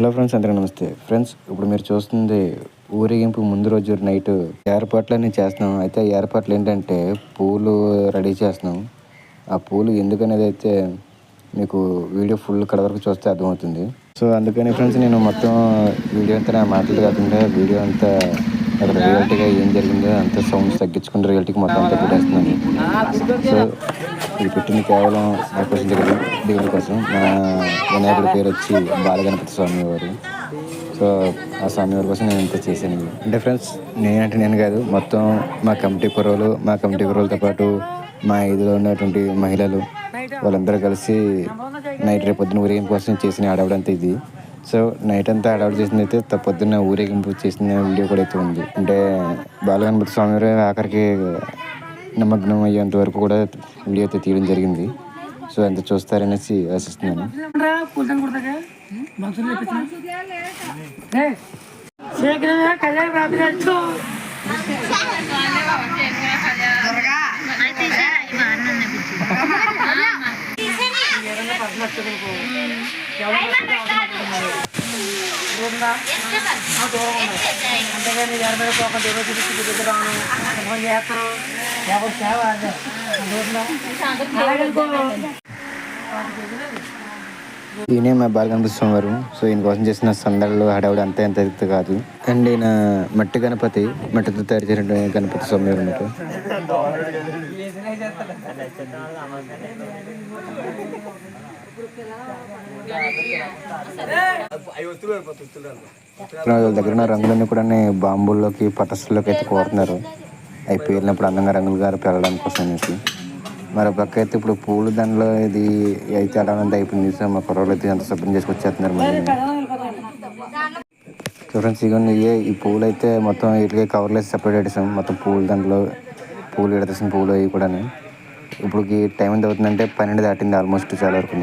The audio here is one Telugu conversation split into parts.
హలో ఫ్రెండ్స్, అందరికీ నమస్తే. ఫ్రెండ్స్, ఇప్పుడు మీరు చూస్తుంది ఊరేగింపు ముందు రోజు నైట్ ఏర్పాట్లన్నీ చేస్తున్నాం. అయితే ఏర్పాట్లు ఏంటంటే పూలు రెడీ చేస్తున్నాం. ఆ పూలు ఎందుకనేది అయితే మీకు వీడియో ఫుల్ కడ వరకు చూస్తే అర్థమవుతుంది. సో అందుకని ఫ్రెండ్స్, నేను మొత్తం వీడియో అంతా నా మాటలు కాకుండా వీడియో అంతా అక్కడ రియాలిటీగా ఏం జరిగిందో అంత సౌండ్స్ తగ్గించుకుంటే రియాలిటీకి మొత్తం అంతా పెట్టేస్తున్నాను. సో ఇది పెట్టింది కేవలం నా కోసం దేవుడి కోసం. మా వినాయకుడి పేరు వచ్చి బాలగణపతి స్వామి వారు. సో ఆ స్వామి వారి కోసం నేను ఇంత చేశాను. అంటే ఫ్రెండ్స్, నేనంటే నేను కాదు, మొత్తం మా కమిటీ కుర్రోళ్ళతో పాటు మా ఐదులో ఉన్నటువంటి మహిళలు వాళ్ళందరూ కలిసి నైట్ రేపు పొద్దున్న ఊరేగింపు కోసం చేసిన ఆడవడంతా ఇది. సో నైట్ అంతా ఆడవాడు చేసింది అయితే పొద్దున్న ఊరేగింపు చేసిన వీడియో కూడా అయితే ఉంది. అంటే బాలగణపతి స్వామి వారు ఆఖరికి నిమగ్నం అయ్యేంత వరకు కూడా వీడియో అయితే తీయడం జరిగింది. సో ఎంత చూస్తారనేసి ఆశిస్తున్నాను. ఈయనే మా బాలగణపతి స్వామి వారు. సో ఈయన కోసం చేసిన సందళ్ళు హడావుడి అంతా ఎంత కాదు. అండ్ ఈయన మట్టితో తయారు చేసిన గణపతి స్వామి వారు అన్నట్టు. వాళ్ళ దగ్గర ఉన్న రంగులన్నీ కూడా బాంబుల్లోకి పటస్సుల్లోకి అయితే కోరుతున్నారు. అవి పేలినప్పుడు అందంగా రంగులు గారు పెరగడానికి కోసం అనేసి. మరో పక్క అయితే ఇప్పుడు పూలు దండలో ఇది అయితే అడవంతా అయిపోయింది. సో మా కుర్రోళ్ళు అయితే అంత శుభ్రం చేసుకొచ్చేస్తున్నారు మళ్ళీ. సో ఫ్రెండ్స్, ఇవన్నీ ఈ పూలు అయితే మొత్తం వీటికి కవర్లు వేసి సపరేట్ పెట్టేసాం. మొత్తం పూల దండలో పూలు ఎడతేసిన పూలు అవి కూడా. ఇప్పుడుకి టైం ఎంత అవుతుందంటే 12 దాటింది ఆల్మోస్ట్ చాలా వరకు.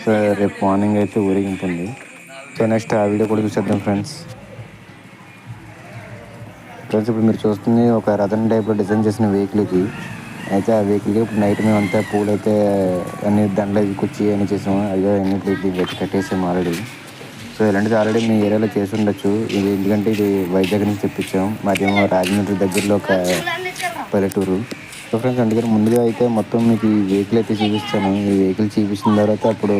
సో రేపు మార్నింగ్ అయితే ఊరేగింపు ఉంది. సో నెక్స్ట్ ఆ వీడియో కూడా చూసేద్దాం ఫ్రెండ్స్. ఇప్పుడు మీరు చూస్తుంది ఒక రథం టైప్లో డిజైన్ చేసిన వెహికల్కి. అయితే ఆ వెహికల్కి ఇప్పుడు నైట్ మేము అంతా పూలు అయితే అన్ని దండలు కుచ్చి అన్నీ చేసాము. అయ్యో అన్ని అయితే కట్టేసాము ఆల్రెడీ. సో ఇలాంటిది ఆల్రెడీ మీ ఏరియాలో చేసి ఉండొచ్చు. ఇది ఎందుకంటే ఇది వైజాగ్ నుంచి తెప్పించాం. మాదేమో రాజమండ్రి దగ్గరలో ఒక పల్లెటూరు. సో ఫ్రెండ్స్, అందుకని ముందుగా అయితే మొత్తం మీకు ఈ వెహికల్ అయితే చూపిస్తాను. ఈ వెహికల్ చూపించిన తర్వాత అప్పుడు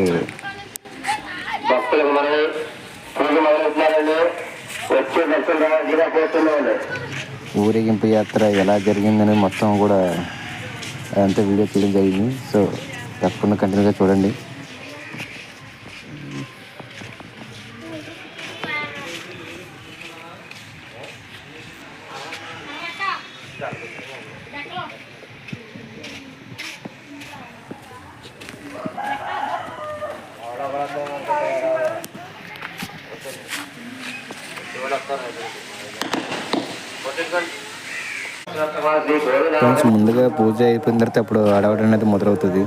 ఊరేగింపు యాత్ర ఎలా జరిగిందని మొత్తం కూడా అదంతా వీడియో తీయడం జరిగింది. సో తప్పకుండా కంటిన్యూగా చూడండి. కొంచెం ముందుగా పూజ అయిపోయిన తర్వాత అప్పుడు అడవడం అనేది మొదలవుతుంది.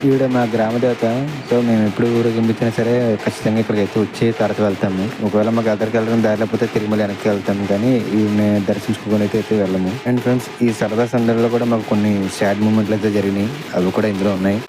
ఈవిడ మా గ్రామ దేవత. సో మేము ఎప్పుడు ఊరేగింపించినా సరే ఖచ్చితంగా ఇక్కడికైతే వచ్చి తర్వాత వెళ్తాము. ఒకవేళ మాకు అక్కడికి వెళ్ళడం దారి లేకపోతే తిరిగి మళ్ళీ వెనక్కి వెళ్తాము, కానీ ఈవిని దర్శించుకొని అయితే వెళ్ళము. అండ్ ఫ్రెండ్స్, ఈ సరదా సందర్భంలో కూడా మాకు కొన్ని సాడ్ మూమెంట్లు అయితే జరిగినాయి. అవి కూడా ఇందులో ఉన్నాయి.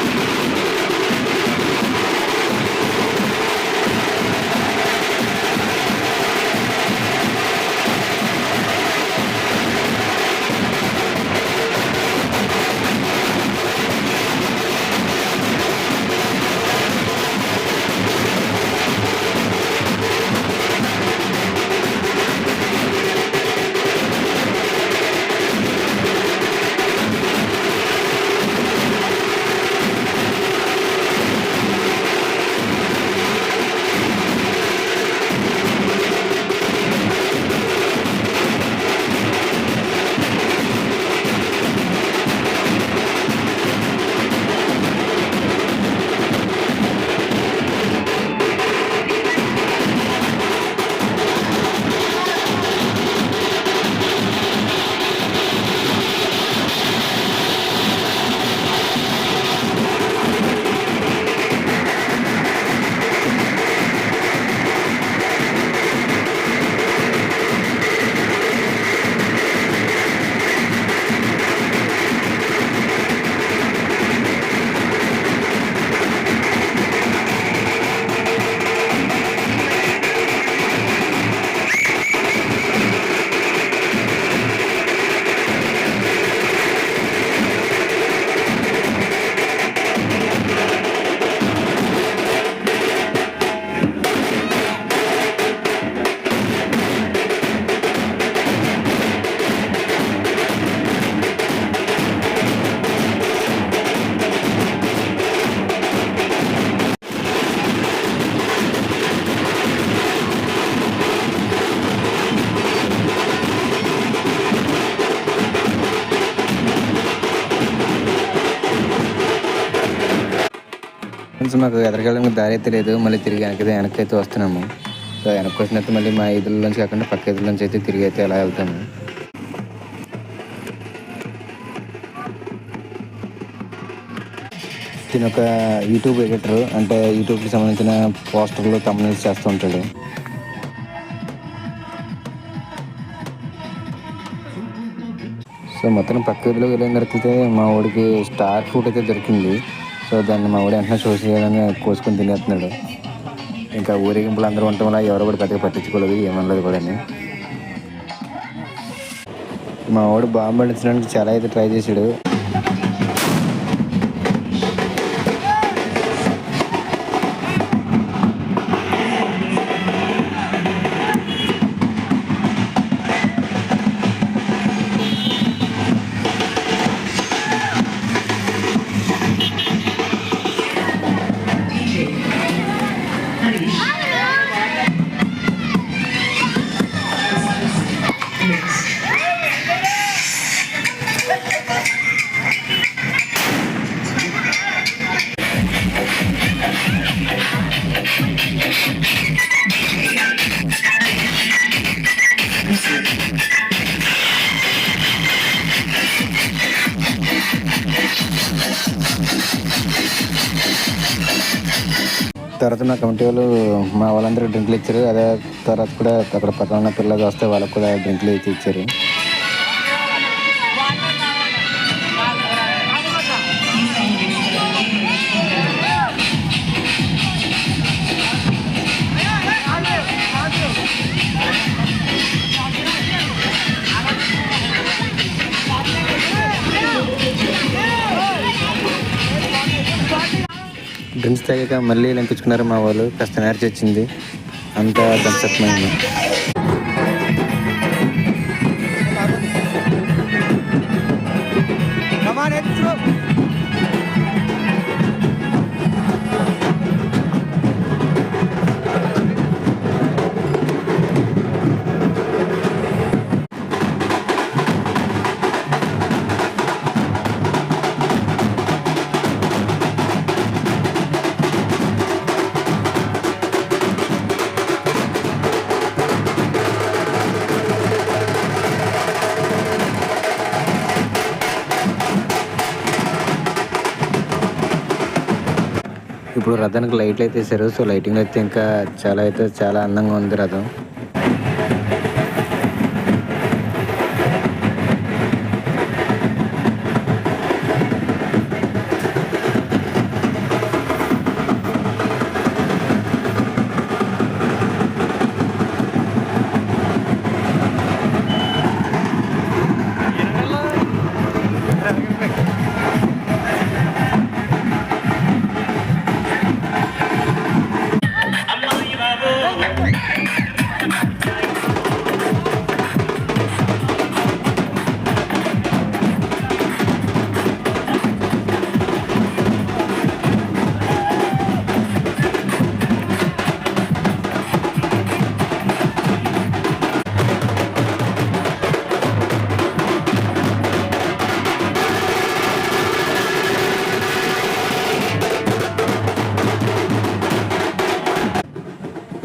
ఫ్రెండ్స్, మాకు ఎదరికెళ్ళడానికి దారి అయితే లేదు. మళ్ళీ తిరిగి వెనక్కి అయితే వస్తున్నాము. సో వెనక్కి వచ్చినట్టు మళ్ళీ మా ఈదుల్లోంచి కాకుండా పక్క ఈదుల్లోంచి అయితే తిరిగి అయితే ఎలా వెళ్తాము. తిని ఒక యూట్యూబ్ ఎడిటర్, అంటే యూట్యూబ్కి సంబంధించిన పోస్టర్లు తమ్ముల్స్ చేస్తూ ఉంటాడు. సో మొత్తం పక్క వీధిలోకి వెళ్ళిన తర్వాత మా వాడికి స్టార్ ఫ్రూట్ అయితే దొరికింది. సో దాన్ని మా వాడు వెంటనే చూసేయాలని కోసుకొని తినేస్తున్నాడు. ఇంకా ఊరేగింపులు అందరూ ఉండటం వల్ల ఎవరు కూడా పెద్దగా పట్టించుకోలేదు, ఏమనలేదు కూడా. మా వాడు బాంబు పండించడానికి చాలా అయితే ట్రై చేశాడు. తర్వాత మా కమిటీ వాళ్ళు మా వాళ్ళందరూ డ్రింకులు ఇచ్చారు. అదే తర్వాత కూడా అక్కడ పక్కన ఉన్న పిల్లలు వస్తే వాళ్ళకు కూడా డ్రింకులు అయితే ఇచ్చారు. డ్రింక్స్ తాగాక మళ్ళీ లంకించుకున్నారు మా వాళ్ళు. కాస్త నేర్చి వచ్చింది, అంతా దంసత్మైంది. ఇప్పుడు రథానికి లైట్లు అయితే వేసారు. సో లైటింగ్ అయితే ఇంకా చాలా అందంగా ఉంది రథం.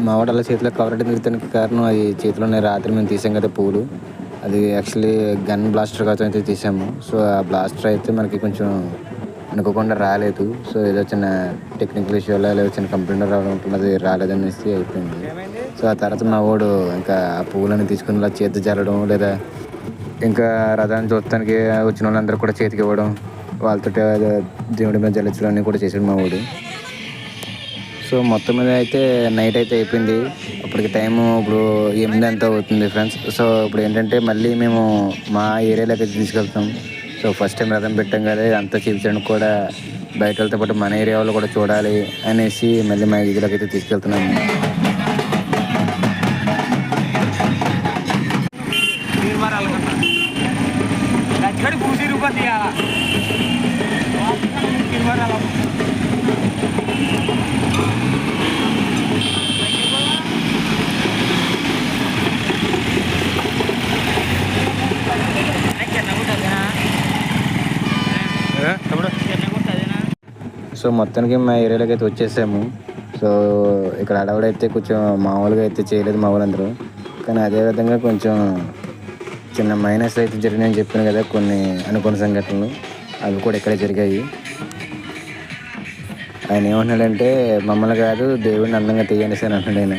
మా వాడు అలా చేతిలో కవర్ తిరుగుతానికి కారణం అది చేతిలోనే రాత్రి మేము తీసాం కదా పూలు. అది యాక్చువల్లీ గన్ బ్లాస్టర్ కోసం అయితే తీసాము. సో ఆ బ్లాస్టర్ అయితే మనకి కొంచెం అనుకోకుండా రాలేదు. సో ఏదో చిన్న టెక్నికల్ ఇష్యూ వల్ల లేదా చిన్న కంప్లైంట్ రావడం ఉంటుంది, రాలేదనేసి అయిపోయింది. సో ఆ తర్వాత మా వాడు ఇంకా ఆ పువ్వులని తీసుకుని ఇలా చేతి జల్లడం, లేదా ఇంకా రథాన్ని చూడటానికి వచ్చిన వాళ్ళందరూ కూడా చేతికి ఇవ్వడం, వాళ్ళతో దేవుడి మీద జల్లించడం అన్నీ కూడా చేసాడు మా వాడు. సో మొత్తం మీద అయితే నైట్ అయితే అయిపోయింది. అప్పటికి టైము ఇప్పుడు 8 అంతా అవుతుంది ఫ్రెండ్స్. సో ఇప్పుడు ఏంటంటే మళ్ళీ మేము మా ఏరియాలోకి అయితే తీసుకెళ్తాం. సో ఫస్ట్ టైం రథం పెట్టాం కదా, అంతా చూపించడానికి కూడా బయట వాళ్ళతో పాటు మన ఏరియా వాళ్ళు కూడా చూడాలి అనేసి మళ్ళీ మా ఏరియాలోకి అయితే తీసుకెళ్తున్నాము. సో మొత్తానికి మా ఏరియాలోకి అయితే వచ్చేసాము. సో ఇక్కడ అడవుడైతే కొంచెం మామూలుగా అయితే చేయలేదు మా వాళ్ళందరూ, కానీ అదేవిధంగా కొంచెం చిన్న మైనస్ అయితే జరిగినాయని చెప్పాను కదా, కొన్ని అనుకోని సంఘటనలు అవి కూడా ఇక్కడే జరిగాయి. ఆయన ఏమన్నాడంటే మమ్మల్ని కాదు దేవుడిని అందంగా తీయనేసి అని అన్నాడు ఆయన.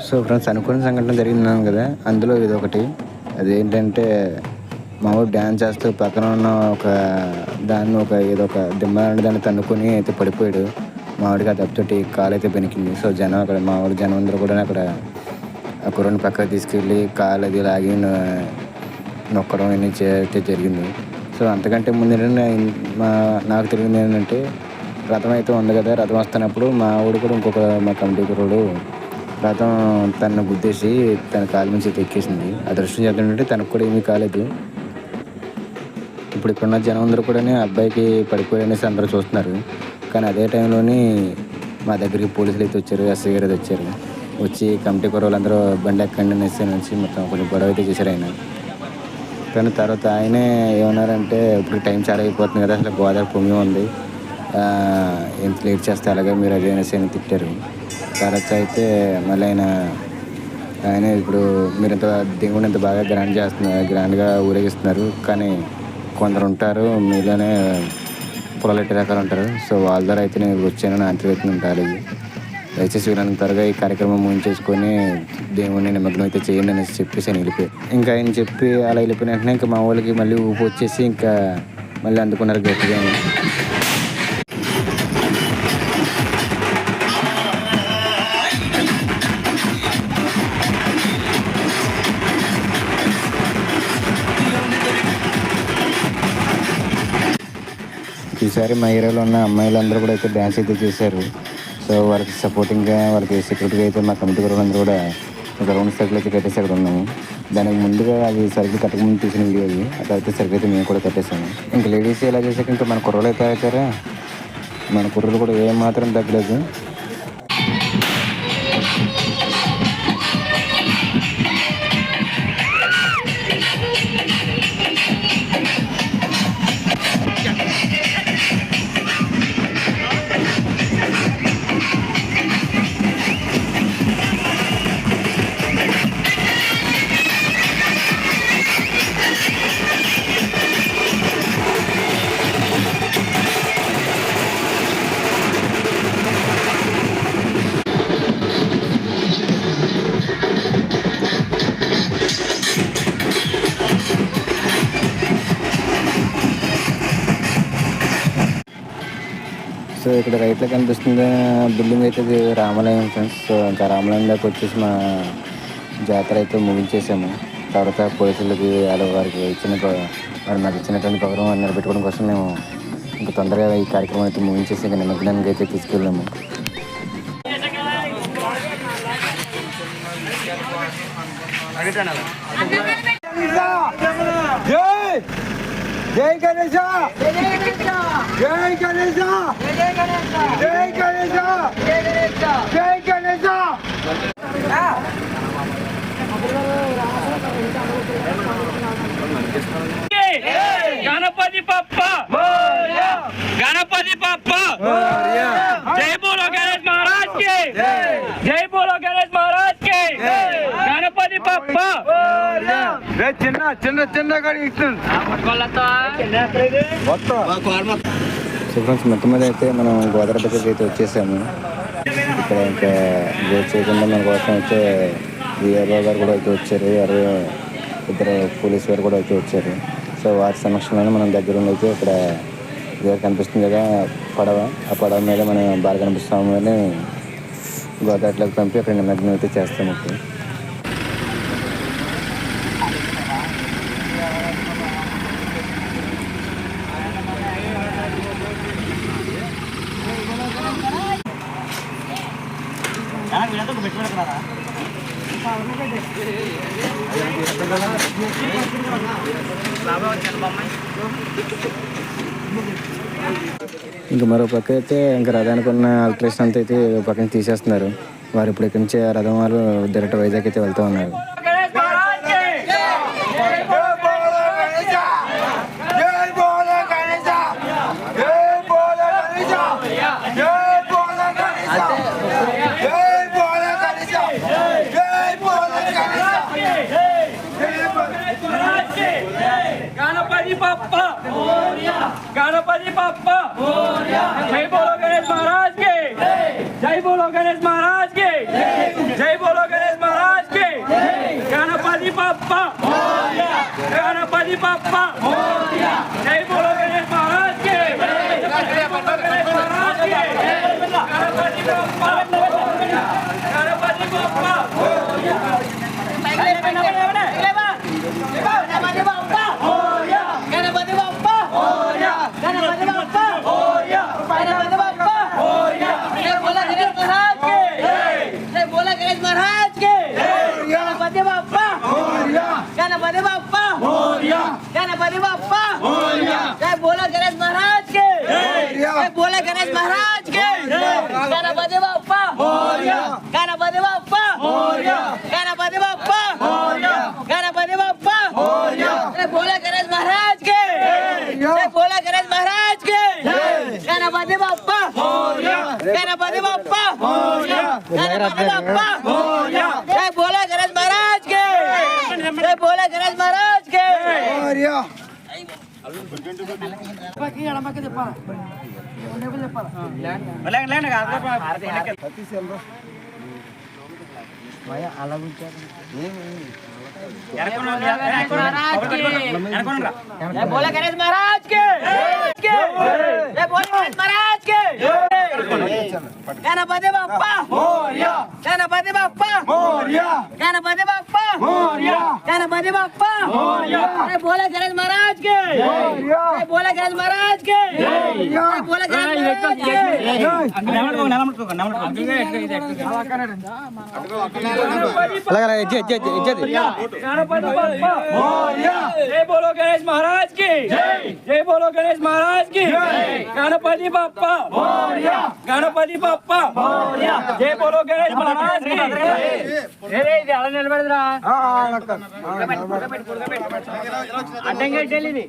సో ఫ్రెండ్స్, అనుకున్న సంఘటన జరిగిందన్నాను కదా, అందులో ఇది ఒకటి. అదేంటంటే మా ఊరు డ్యాన్స్ చేస్తూ పక్కన ఉన్న ఏదో ఒక దిమ్మ దాన్ని తన్నుకొని అయితే పడిపోయాడు. మా వాడికి ఆ దెబ్బతోటి కాలు అయితే బెనికింది. సో జనం అక్కడ మా ఊరి జనం అందరూ కూడా అక్కడ ఆ కుర్రని పక్కకు తీసుకెళ్ళి కాలు అది లాగి నొక్కడం అనేది అయితే జరిగింది. సో అంతకంటే ముందు నాకు తెలిసింది ఏంటంటే రథం అయితే ఉంది కదా, రథం వస్తున్నప్పుడు మా ఊడు కూడా ఇంకొక మా కమిటీ కుర్రోడు రథం తనను గుద్దేసి తన కాలు నుంచి ఎక్కేసింది. అదృష్టం చేద్దామంటే తనకు కూడా ఏమీ కాలేదు. ఇప్పుడు ఇక్కడున్న జనం అందరూ కూడా అబ్బాయికి పడిపోయానేసి అందరూ చూస్తున్నారు. కానీ అదే టైంలోని మా దగ్గరికి పోలీసులు అయితే వచ్చారు, ఎస్ఐ గారు అయితే వచ్చారు. వచ్చి కమిటీ కుర్రోళ్ళందరూ బండి ఎక్కండి అనేసి మొత్తం కొంచెం గొడవ అయితే చేశారు ఆయన. కానీ తర్వాత ఆయనే ఏమన్నారంటే ఇప్పుడు టైం చాలా అయిపోతుంది కదా, అసలు గోదావరి పొంగి ఉంది, ఎంత లేట్ చేస్తే అలాగే మీరు అదే అనేసి ఆయన తిట్టారు. తర్వాత అయితే మళ్ళీ ఆయనే ఇప్పుడు మీరు ఇంత దేవుడిని ఇంత బాగా గ్రాండ్గా ఊరేగిస్తున్నారు, కానీ కొందరు ఉంటారు మీలోనే పొలలెట్టి రకాలు ఉంటారు. సో వాళ్ళ ద్వారా అయితే నేను వచ్చాను, నా అంతర్గతం ఉంటారు. దయచేసి వీళ్ళని త్వరగా ఈ కార్యక్రమం ముగించేసుకొని దేవుడిని నిమగ్నం అయితే చేయండి అనేసి చెప్పేసి ఆయన వెళ్ళిపోయారు. ఇంకా ఆయన చెప్పి అలా వెళ్ళిపోయిన వెంటనే ఇంకా మా వాళ్ళకి మళ్ళీ ఊపి వచ్చేసి ఇంకా మళ్ళీ అందుకున్నారు గట్టిగా. ఈసారి మా ఏరియాలో ఉన్న అమ్మాయిలందరూ కూడా అయితే డ్యాన్స్ అయితే చేశారు. సో వాళ్ళకి సపోర్టింగ్గా వాళ్ళకి సెక్యూరిటీగా అయితే మా కమిటీ కుర్రోళ్ళందరూ కూడా ఒక రౌండ్ సర్కిల్ అయితే కట్టేసి అక్కడ ఉన్నాము. దానికి ముందుగా అది సర్కిల్ కట్టకముందు తీసిన వీడియో అది, అదైతే సర్కిల్ అయితే మేము కూడా కట్టేసాము. ఇంకా లేడీస్ ఎలా చేసాక ఇంకా మన కుర్రోళ్ళు అయితే ఆచారా, మన కుర్రోళ్ళు కూడా ఏమాత్రం తగ్గలేదు. సో ఇక్కడ రైట్లో కనిపిస్తుంది బిల్డింగ్ అయితే ఇది రామాలయం ఫ్రెండ్స్. సో ఇంకా రామాలయంలోకి వచ్చేసి మా జాతర అయితే ముగించేసాము. తర్వాత పోలీసులకి వారికి మాకు ఇచ్చినటువంటి పౌరం నిలబెట్టుకోవడం కోసం మేము ఇంకా తొందరగా ఈ కార్యక్రమం అయితే ముగించేసి ఇంకా నిమగ్నానికి అయితే తీసుకెళ్ళాము. జై గణేశ, జై గణేశ, జై గణేశ, జై గణేశ. గణపతి బప్ప, గణపతి బప్ప, జై బోలో గణేష్ మహారాజ్ కి, జై బోలో గణేష్ మహారాజ్ కి, గణపతి బప్ప. చిన్న చిన్న చిన్న సో ఫ్రెండ్స్ మొత్తం మీద అయితే మనం గోదావరి దగ్గరికి అయితే వచ్చేసాము. ఇక్కడ ఇంకా వెయిట్ చేయకుండా మన కోసం అయితే విఆర్ఓ గారు కూడా అయితే వచ్చారు, ఇద్దరు పోలీసు వారు కూడా అయితే వచ్చారు. సో వారి సమక్షంలోనే మనం దగ్గర అయితే ఇక్కడ కనిపిస్తుంది కదా పడవ, ఆ పడవ మీద మనం బాగా కనిపిస్తాము అని గోదావరిలోకి పంపి అక్కడ నిమగ్నం అయితే చేస్తాము. ఇప్పుడు ఇంకా మరో పక్క అయితే ఇంకా రథానికి ఉన్న ఆల్ట్రేషన్ అంతా అయితే పక్కన తీసేస్తున్నారు. వారు ఇప్పుడు ఇక్కడి నుంచి రథం వారు డైరెక్ట్ వైజాగ్ అయితే వెళ్తూ ఉన్నారు. गणपति बप्पा, गणपति बप्पा, जय बोलो गणेश महाराज के, जय बोलो गणेश महाराज के, जय बोलो गणेश महाराज के, गणपति बप्पा, गणपति बप्पा, जय बोलो गणेश महाराज के, जय बोलो गणेश महाराज के, गणपति बप्पा, गणपति बप्पा. बोला गणेश महाराज के गणपति बाप्पा गणपति बाप्पा गणपति बाप्पा गणपति बाप्पा बोला गणेश महाराज के बोला गणेश महाराज के गणपति बाप्पा गणपति बाप्पा गणपति बाप्पा बोला गणेश महाराज के बोला गणेश महाराज के बोला गणेश महाराज के बोला गणेश महाराज के गणपति बाप्पा गणपति बाप्पा गणपति बाप्पा गणपति बाप्पा बोला गणेश महाराज के बोला गणेश महाराज के बोला गणेश महाराज के गणपति बाप्पा जय बोलो गणेश महाराज की जय बोलो गणेश महाराज की गणपति बाप्पा गणपति बाप्पा जय बोलो गणेश महाराज की అలా నిలబడదురా అడ్డంగా వెళ్ళింది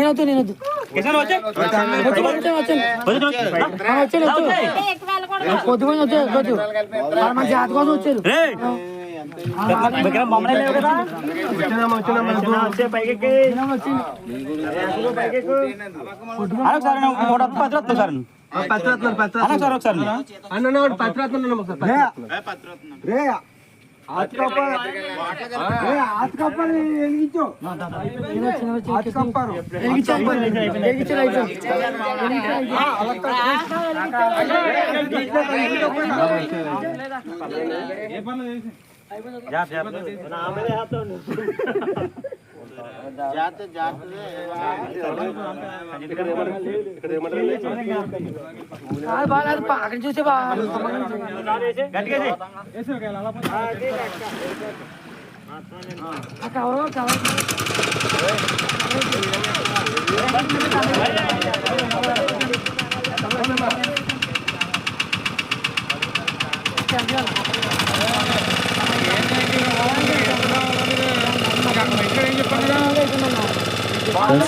నేను పొద్దుకొని వచ్చారు మన జాతి కోసం వచ్చారు అక్కడ చూసే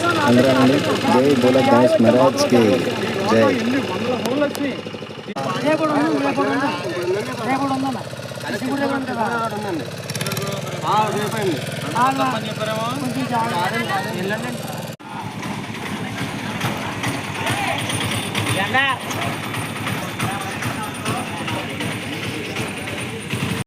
అందరూ జై బోలో గణేష్ మహారాజ్ కి జై జెండా